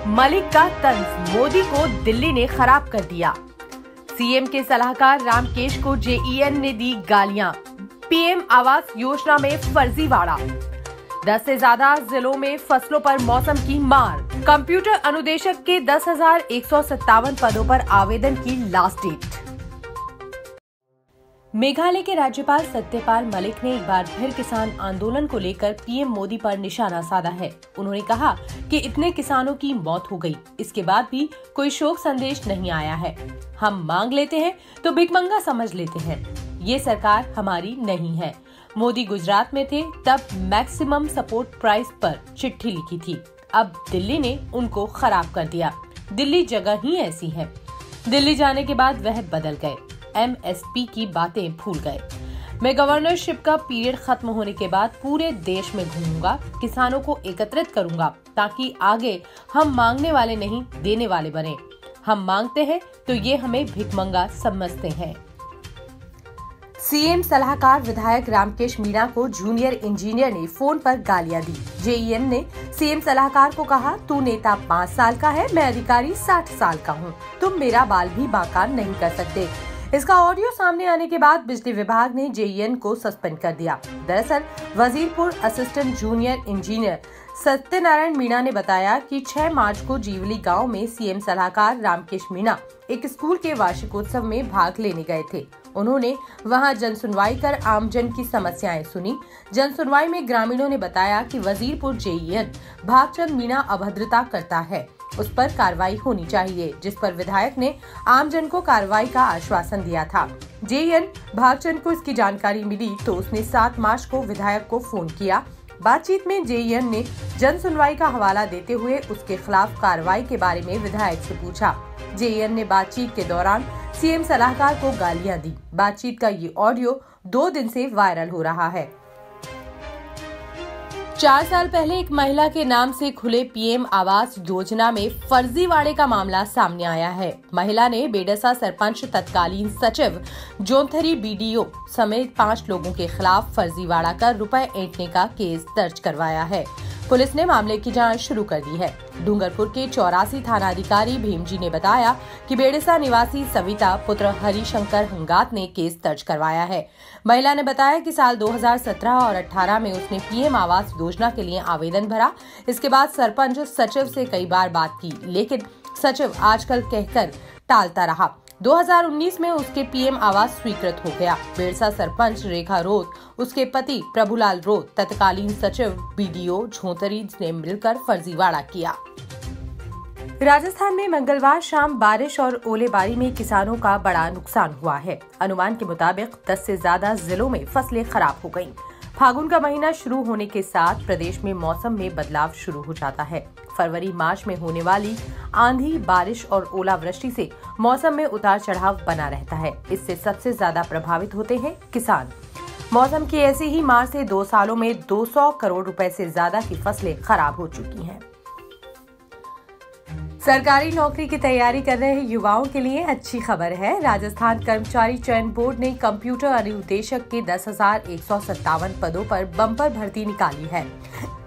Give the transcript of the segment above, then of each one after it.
मलिक का तंज, मोदी को दिल्ली ने खराब कर दिया। सीएम के सलाहकार रामकेश को जेईएन ने दी गालियां। पीएम आवास योजना में फर्जीवाड़ा। 10 से ज्यादा जिलों में फसलों पर मौसम की मार। कंप्यूटर अनुदेशक के 10,157 पदों पर आवेदन की लास्ट डेट। मेघालय के राज्यपाल सत्यपाल मलिक ने एक बार फिर किसान आंदोलन को लेकर पीएम मोदी पर निशाना साधा है। उन्होंने कहा कि इतने किसानों की मौत हो गई, इसके बाद भी कोई शोक संदेश नहीं आया है। हम मांग लेते हैं तो भिखमंगा समझ लेते हैं। ये सरकार हमारी नहीं है। मोदी गुजरात में थे तब मैक्सिमम सपोर्ट प्राइस पर चिट्ठी लिखी थी। अब दिल्ली ने उनको खराब कर दिया। दिल्ली जगह ही ऐसी है। दिल्ली जाने के बाद वह बदल गए। एमएसपी की बातें भूल गए। मैं गवर्नरशिप का पीरियड खत्म होने के बाद पूरे देश में घूमूंगा, किसानों को एकत्रित करूंगा ताकि आगे हम मांगने वाले नहीं देने वाले बने। हम मांगते हैं तो ये हमें भिखमंगा समझते हैं। सीएम सलाहकार विधायक रामकेश मीणा को जूनियर इंजीनियर ने फोन पर गालियां दी। जेईएन ने सीएम सलाहकार को कहा, तू नेता 5 साल का है, मैं अधिकारी 60 साल का हूँ, तुम मेरा बाल भी बांका नहीं कर सकते। इसका ऑडियो सामने आने के बाद बिजली विभाग ने जेईएन को सस्पेंड कर दिया। दरअसल Wazirpur assistant junior engineer Satyanarayan Meena ने बताया कि 6 मार्च को जीवली गांव में सीएम सलाहकार रामकेश मीणा एक स्कूल के वार्षिकोत्सव में भाग लेने गए थे। उन्होंने वहां जनसुनवाई कर आमजन की समस्याएं सुनी। जनसुनवाई में ग्रामीणों ने बताया कि वजीरपुर जेईएन भागचंद मीणा अभद्रता करता है, उस पर कार्रवाई होनी चाहिए, जिस पर विधायक ने आमजन को कार्रवाई का आश्वासन दिया था। जेईएन भागचंद को इसकी जानकारी मिली तो उसने 7 मार्च को विधायक को फोन किया। बातचीत में जेईएन ने जन सुनवाई का हवाला देते हुए उसके खिलाफ कार्रवाई के बारे में विधायक से पूछा। जेईएन ने बातचीत के दौरान सीएम सलाहकार को गालियां दी। बातचीत का ये ऑडियो 2 दिन से वायरल हो रहा है। 4 साल पहले एक महिला के नाम से खुले पीएम आवास योजना में फर्जीवाड़े का मामला सामने आया है। महिला ने बेडसा सरपंच, तत्कालीन सचिव, जोंथरी बीडीओ समेत 5 लोगों के खिलाफ फर्जीवाड़ा कर रुपए ऐंठने का केस दर्ज करवाया है। पुलिस ने मामले की जांच शुरू कर दी है। डूंगरपुर के 84 थानाधिकारी भीमजी ने बताया कि बेड़सा निवासी सविता पुत्र हरिशंकर हंगात ने केस दर्ज करवाया है। महिला ने बताया कि साल 2017 और 18 में उसने पीएम आवास योजना के लिए आवेदन भरा। इसके बाद सरपंच सचिव से कई बार बात की, लेकिन सचिव आजकल कहकर टालता रहा। 2019 में उसके पीएम आवास स्वीकृत हो गया। बेड़सा सरपंच रेखा रोत, उसके पति प्रभुलाल रोत, तत्कालीन सचिव बीडीओ झोंतरी ने मिलकर फर्जीवाड़ा किया। राजस्थान में मंगलवार शाम बारिश और ओलेबारी में किसानों का बड़ा नुकसान हुआ है। अनुमान के मुताबिक 10 से ज्यादा जिलों में फसलें खराब हो गयीं। फागुन का महीना शुरू होने के साथ प्रदेश में मौसम में बदलाव शुरू हो जाता है। फरवरी मार्च में होने वाली आंधी, बारिश और ओलावृष्टि से मौसम में उतार चढ़ाव बना रहता है। इससे सबसे ज्यादा प्रभावित होते हैं किसान। मौसम की ऐसी ही मार से 2 सालों में 200 करोड़ रुपए से ज्यादा की फसलें खराब हो चुकी हैं। सरकारी नौकरी की तैयारी कर रहे युवाओं के लिए अच्छी खबर है। राजस्थान कर्मचारी चयन बोर्ड ने कंप्यूटर अनुदेशक के 10,157 पदों पर बम्पर भर्ती निकाली है।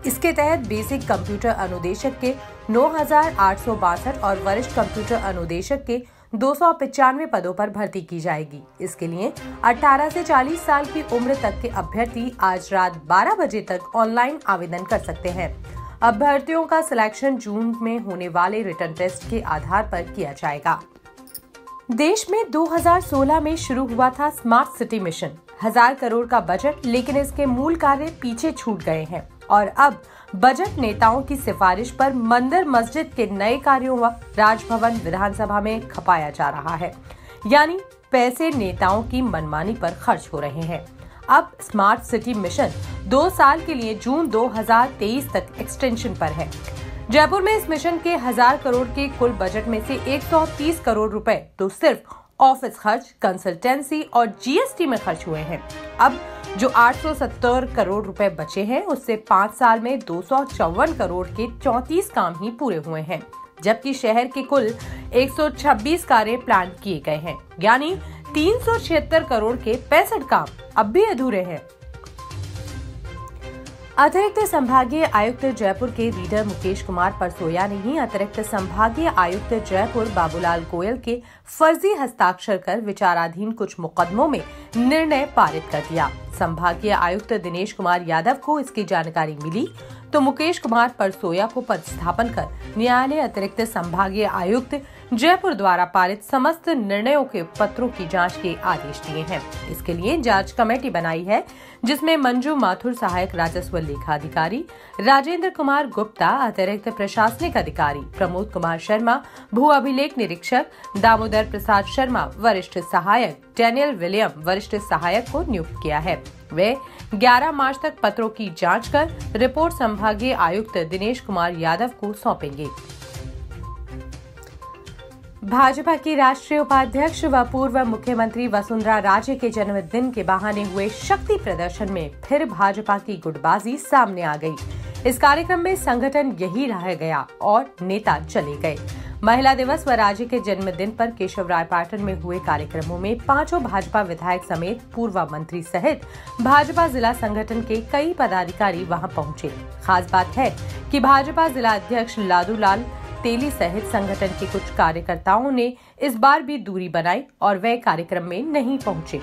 इसके तहत बेसिक कंप्यूटर अनुदेशक के 9,862 और वरिष्ठ कंप्यूटर अनुदेशक के 295 पदों पर भर्ती की जाएगी। इसके लिए 18 से 40 साल की उम्र तक के अभ्यर्थी आज रात 12 बजे तक ऑनलाइन आवेदन कर सकते हैं। अभ्यर्थियों का सिलेक्शन जून में होने वाले रिटन टेस्ट के आधार पर किया जाएगा। देश में 2016 में शुरू हुआ था स्मार्ट सिटी मिशन। 1000 करोड़ का बजट, लेकिन इसके मूल कार्य पीछे छूट गए हैं और अब बजट नेताओं की सिफारिश पर मंदिर मस्जिद के नए कार्यों व राजभवन विधानसभा में खपाया जा रहा है। यानी पैसे नेताओं की मनमानी पर खर्च हो रहे हैं। अब स्मार्ट सिटी मिशन 2 साल के लिए जून 2023 तक एक्सटेंशन पर है। जयपुर में इस मिशन के 1000 करोड़ के कुल बजट में से 130 करोड़ रुपए तो सिर्फ ऑफिस खर्च, कंसल्टेंसी और जीएसटी में खर्च हुए हैं। अब जो 870 करोड़ रुपए बचे हैं, उससे 5 साल में 254 करोड़ के 34 काम ही पूरे हुए हैं, जबकि शहर के कुल 126 कार्य प्लान किए गए हैं। यानी 376 करोड़ के 65 काम अब भी अधूरे हैं। अतिरिक्त संभागीय आयुक्त जयपुर के रीडर मुकेश कुमार परसोया ने ही अतिरिक्त संभागीय आयुक्त जयपुर बाबूलाल गोयल के फर्जी हस्ताक्षर कर विचाराधीन कुछ मुकदमों में निर्णय पारित कर दिया। संभागीय आयुक्त दिनेश कुमार यादव को इसकी जानकारी मिली तो मुकेश कुमार परसोया को पदस्थापन कर न्यायालय अतिरिक्त संभागीय आयुक्त जयपुर द्वारा पारित समस्त निर्णयों के पत्रों की जांच के आदेश दिए हैं। इसके लिए जांच कमेटी बनाई है जिसमें मंजू माथुर सहायक राजस्व लेखाधिकारी, राजेंद्र कुमार गुप्ता अतिरिक्त प्रशासनिक अधिकारी, प्रमोद कुमार शर्मा भू अभिलेख निरीक्षक, दामोदर प्रसाद शर्मा वरिष्ठ सहायक, डैनियल विलियम वरिष्ठ सहायक को नियुक्त किया है। वे 11 मार्च तक पत्रों की जांच कर रिपोर्ट संभागीय आयुक्त दिनेश कुमार यादव को सौंपेंगे। भाजपा की राष्ट्रीय उपाध्यक्ष व पूर्व मुख्यमंत्री वसुंधरा राजे के जन्मदिन के बहाने हुए शक्ति प्रदर्शन में फिर भाजपा की गुटबाजी सामने आ गई। इस कार्यक्रम में संगठन यही रह गया और नेता चले गए। महिला दिवस व राजे के जन्मदिन पर केशवरायपाटन में हुए कार्यक्रमों में 5 भाजपा विधायक समेत पूर्व मंत्री सहित भाजपा जिला संगठन के कई पदाधिकारी वहां पहुंचे। खास बात है कि भाजपा जिला अध्यक्ष लादूलाल तेली सहित संगठन के कुछ कार्यकर्ताओं ने इस बार भी दूरी बनाई और वे कार्यक्रम में नहीं पहुंचे।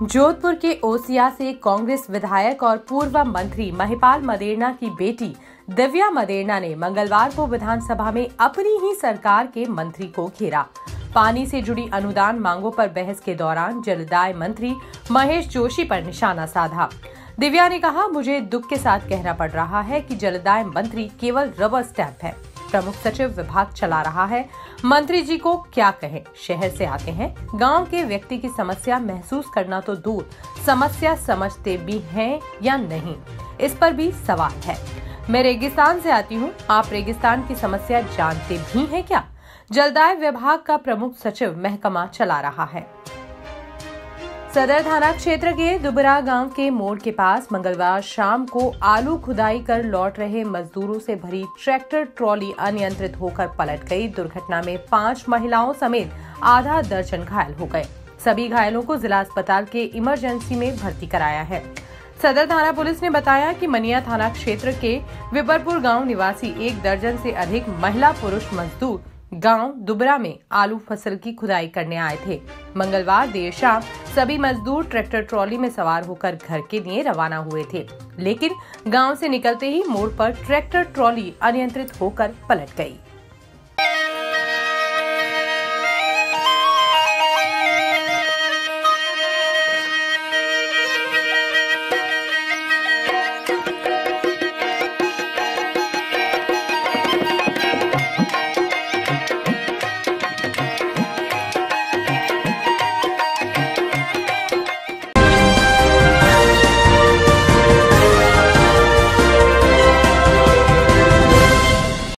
जोधपुर के ओसिया से कांग्रेस विधायक और पूर्व मंत्री महिपाल मदेरणा की बेटी दिव्या मदेरणा ने मंगलवार को विधानसभा में अपनी ही सरकार के मंत्री को घेरा। पानी से जुड़ी अनुदान मांगों पर बहस के दौरान जलदाय मंत्री महेश जोशी पर निशाना साधा। दिव्या ने कहा, मुझे दुख के साथ कहना पड़ रहा है कि जलदाय मंत्री केवल रबर स्टैंप है। प्रमुख सचिव विभाग चला रहा है। मंत्री जी को क्या कहें, शहर से आते हैं, गांव के व्यक्ति की समस्या महसूस करना तो दूर, समस्या समझते भी हैं या नहीं, इस पर भी सवाल है। मैं रेगिस्तान से आती हूँ, आप रेगिस्तान की समस्या जानते भी हैं क्या? जलदाय विभाग का प्रमुख सचिव महकमा चला रहा है। सदर थाना क्षेत्र के दुबरा गांव के मोड़ के पास मंगलवार शाम को आलू खुदाई कर लौट रहे मजदूरों से भरी ट्रैक्टर ट्रॉली अनियंत्रित होकर पलट गई। दुर्घटना में 5 महिलाओं समेत आधा दर्जन घायल हो गए। सभी घायलों को जिला अस्पताल के इमरजेंसी में भर्ती कराया है। सदर थाना पुलिस ने बताया कि मनिया थाना क्षेत्र के विपरपुर गांव निवासी 1 दर्जन से अधिक महिला पुरुष मजदूर गांव दुबरा में आलू फसल की खुदाई करने आए थे। मंगलवार देर शाम सभी मजदूर ट्रैक्टर ट्रॉली में सवार होकर घर के लिए रवाना हुए थे, लेकिन गांव से निकलते ही मोड़ पर ट्रैक्टर ट्रॉली अनियंत्रित होकर पलट गई।